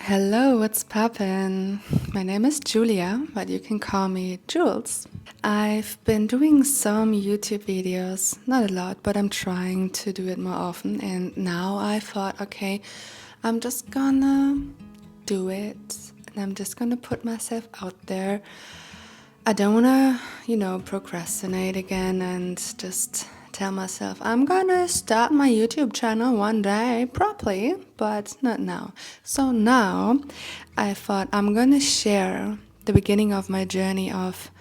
Hello, what's poppin'? My name is Julia, but you can call me Jules. I've been doing some YouTube videos, not a lot, but I'm trying to do it more often. And now I thought, okay, I'm just gonna do it. And I'm just gonna put myself out there. I don't wanna, procrastinate again and just tell myself I'm gonna start my YouTube channel one day properly, but not now. So now I thought I'm gonna share the beginning of my journey of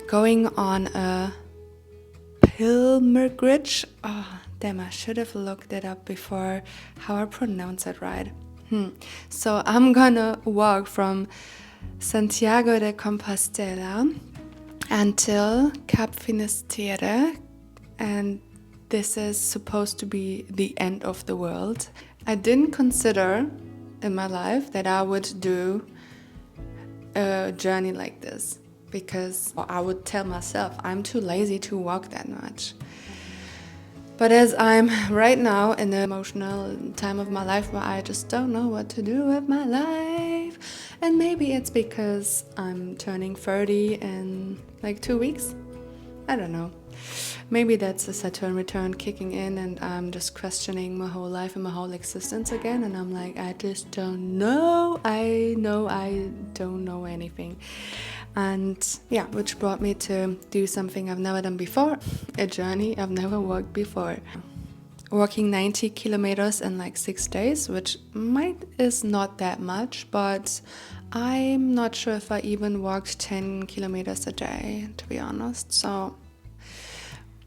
going on a pilgrimage. Oh damn, I should have looked it up before how I pronounce it right. So I'm gonna walk from Santiago de Compostela until Cap Finisterre, and this is supposed to be the end of the world. I didn't consider in my life that I would do a journey like this because I would tell myself I'm too lazy to walk that much. But as I'm right now in the emotional time of my life where I just don't know what to do with my life, and maybe it's because I'm turning 30 in like 2 weeks. I don't know. Maybe that's a Saturn return kicking in and I'm just questioning my whole life and my whole existence again, and I'm like, I just don't know. I know I don't know anything. And which brought me to do something I've never done before, a journey I've never walked before. Walking 90 kilometers in like 6 days, which is not that much, but I'm not sure if I even walked 10 kilometers a day, to be honest.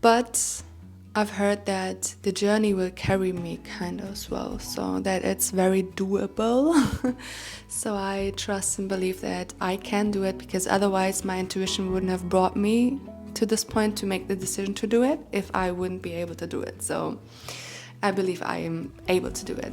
But I've heard that the journey will carry me kind of as well, so that it's very doable. So I trust and believe that I can do it, because otherwise my intuition wouldn't have brought me to this point to make the decision to do it if I wouldn't be able to do it. So I believe I am able to do it.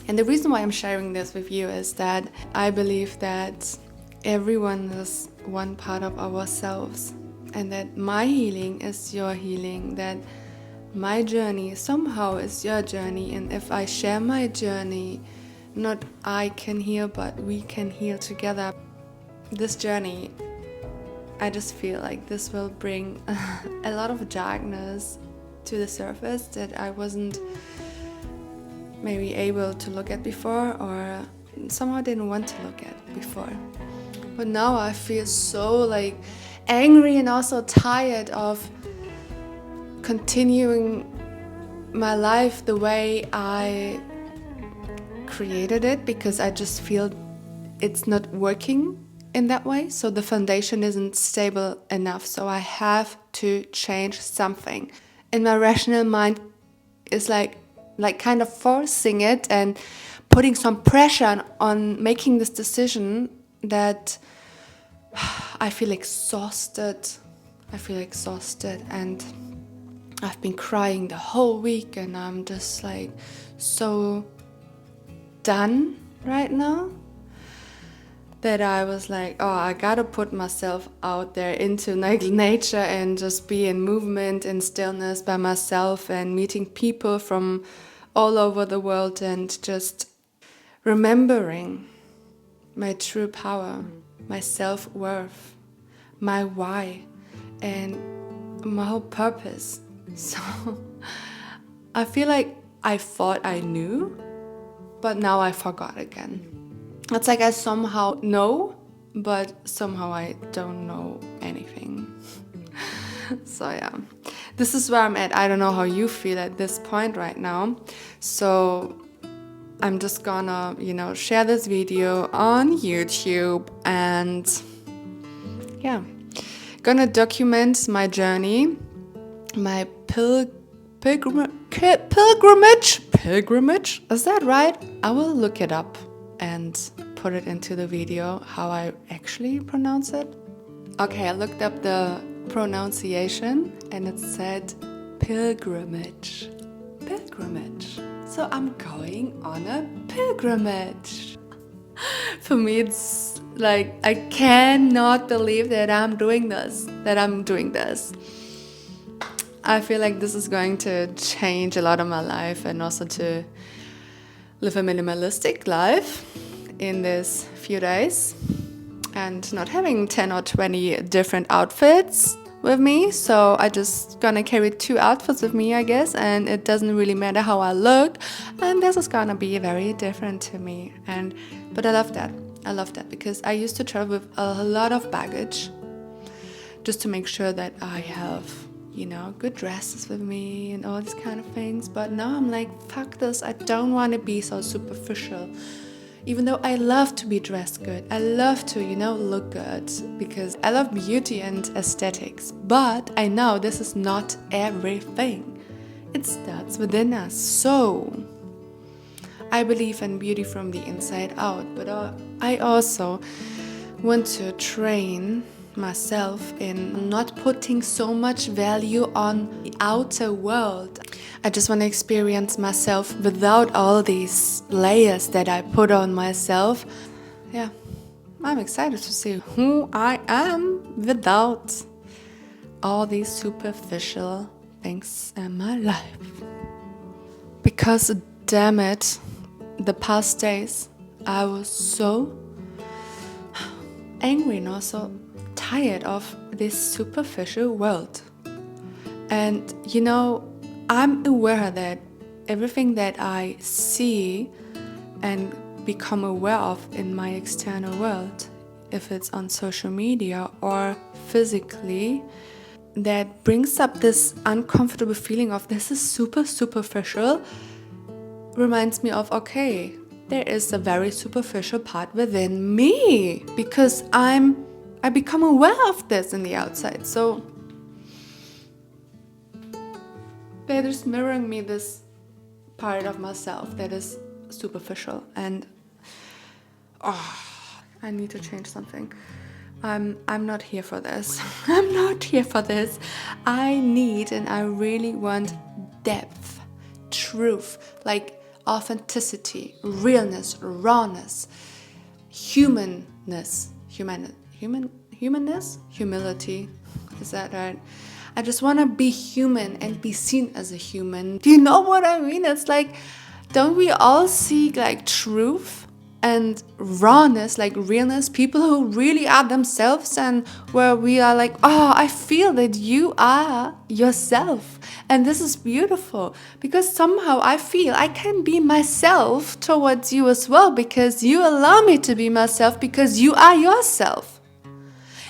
And the reason why I'm sharing this with you is that I believe that everyone is one part of ourselves, and that my healing is your healing, that my journey somehow is your journey. And if I share my journey, not I can heal, but we can heal together. This journey, I just feel like this will bring a lot of darkness to the surface that I wasn't maybe able to look at before, or somehow didn't want to look at before. But now I feel so like angry and also tired of continuing my life the way I created it, because I just feel it's not working in that way. So the foundation isn't stable enough. So I have to change something. And my rational mind is like kind of forcing it and putting some pressure on making this decision, that I feel exhausted. And I've been crying the whole week, and I'm just like so done right now that I was like, oh, I gotta put myself out there into like nature and just be in movement and stillness by myself and meeting people from all over the world and just remembering my true power, my self-worth, my why, and my whole purpose. So I feel like I thought I knew, but now I forgot again. It's like I somehow know, but somehow I don't know anything. So this is where I'm at. I don't know how you feel at this point right now. So I'm just gonna, share this video on YouTube and gonna document my journey, my pilgrimage. Is that right? I will look it up and put it into the video how I actually pronounce it. Okay, I looked up the pronunciation and it said pilgrimage. So I'm going on a pilgrimage. For me, it's like I cannot believe that I'm doing this. I feel like this is going to change a lot of my life, and also to live a minimalistic life in these few days and not having 10 or 20 different outfits with me. So I just gonna carry 2 outfits with me, I guess, and it doesn't really matter how I look, and this is gonna be very different to me. But I love that because I used to travel with a lot of baggage just to make sure that I have, good dresses with me and all these kind of things. But now I'm like, fuck this, I don't want to be so superficial. Even though I love to be dressed good, I love to, look good, because I love beauty and aesthetics. But I know this is not everything. It starts within us. So I believe in beauty from the inside out, but I also want to train myself in not putting so much value on the outer world. I just want to experience myself without all these layers that I put on myself. Yeah, I'm excited to see who I am without all these superficial things in my life. Because damn it, the past days I was so angry and also tired of this superficial world. And I'm aware that everything that I see and become aware of in my external world, if it's on social media or physically, that brings up this uncomfortable feeling of this is super superficial, reminds me of, okay, there is a very superficial part within me, because I become aware of this in the outside. So they're just mirroring me this part of myself that is superficial, and I need to change something. I'm not here for this. I'm not here for this. I need and I really want depth, truth, like authenticity, realness, rawness, humanness, humility. Is that right? I just want to be human and be seen as a human. Do you know what I mean? It's like, don't we all seek like truth and rawness, like realness, people who really are themselves, and where we are like, oh, I feel that you are yourself. And this is beautiful, because somehow I feel I can be myself towards you as well, because you allow me to be myself, because you are yourself.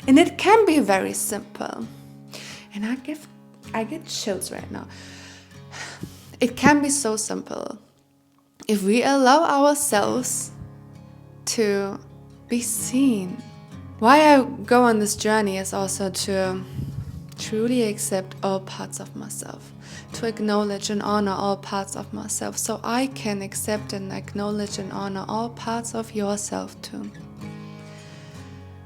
And it can be very simple. And I get chills right now. It can be so simple if we allow ourselves to be seen. Why I go on this journey is also to truly accept all parts of myself, to acknowledge and honor all parts of myself, so I can accept and acknowledge and honor all parts of yourself too.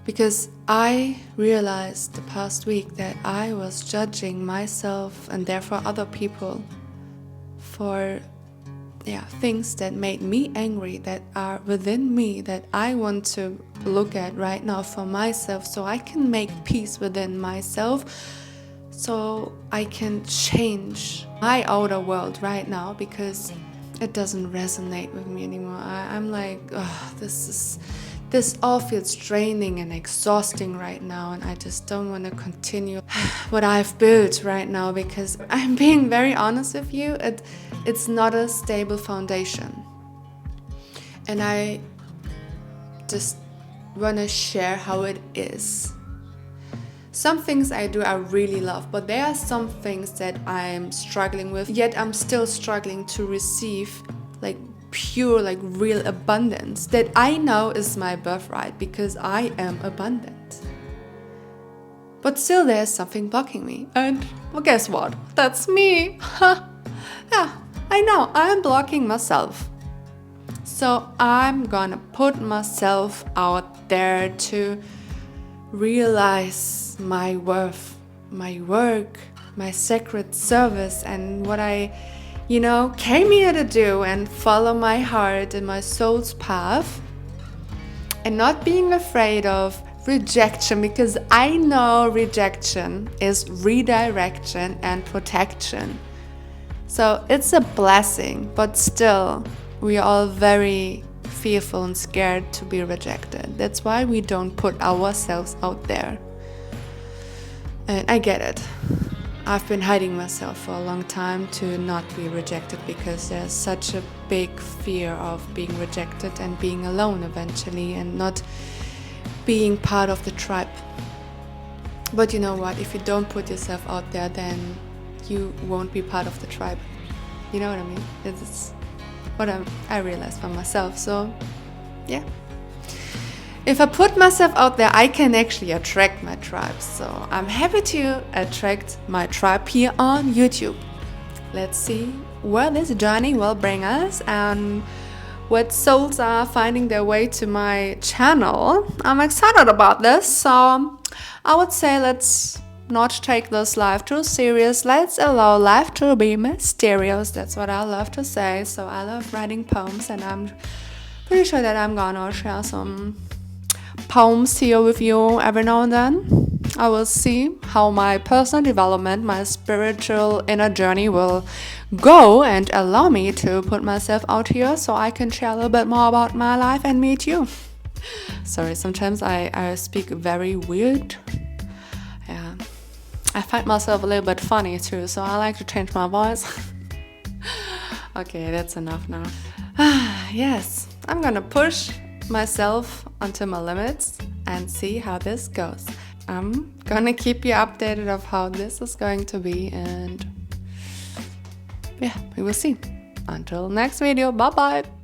Because I realized the past week that I was judging myself and therefore other people for things that made me angry, that are within me, that I want to look at right now for myself, so I can make peace within myself, so I can change my outer world right now, because it doesn't resonate with me anymore. I'm like, this all feels draining and exhausting right now, and I just don't want to continue what I've built right now, because I'm being very honest with you, it's not a stable foundation. And I just want to share how it is. Some things I do I really love, but there are some things that I'm struggling with, yet I'm still struggling to receive like pure, like real abundance that I know is my birthright, because I am abundant. But still there's something blocking me, and well, guess what? That's me. Yeah, I know, I'm blocking myself. So I'm gonna put myself out there to realize my worth, my work, my sacred service, and what I came here to do, and follow my heart and my soul's path, and not being afraid of rejection, because I know rejection is redirection and protection. So it's a blessing, but still, We are all very fearful and scared to be rejected. That's why we don't put ourselves out there. And I get it. I've been hiding myself for a long time to not be rejected because there's such a big fear of being rejected and being alone eventually and not being part of the tribe. But you know what? If you don't put yourself out there, then you won't be part of the tribe. You know what I mean? It's what I realized for myself. So, yeah. If I put myself out there, I can actually attract my tribe. So I'm happy to attract my tribe here on YouTube. Let's see where this journey will bring us and what souls are finding their way to my channel. I'm excited about this. So I would say let's not take this life too serious. Let's allow life to be mysterious. That's what I love to say. So I love writing poems, and I'm pretty sure that I'm gonna share some poems here with you every now and then. I will see how my personal development, my spiritual inner journey will go and allow me to put myself out here so I can share a little bit more about my life and meet you. Sorry, sometimes I speak very weird. Yeah, I find myself a little bit funny too, so I like to change my voice. Okay, that's enough now. Yes, I'm gonna push myself onto my limits and see how this goes. I'm gonna keep you updated of how this is going to be, and yeah, we will see. Until next video, bye bye.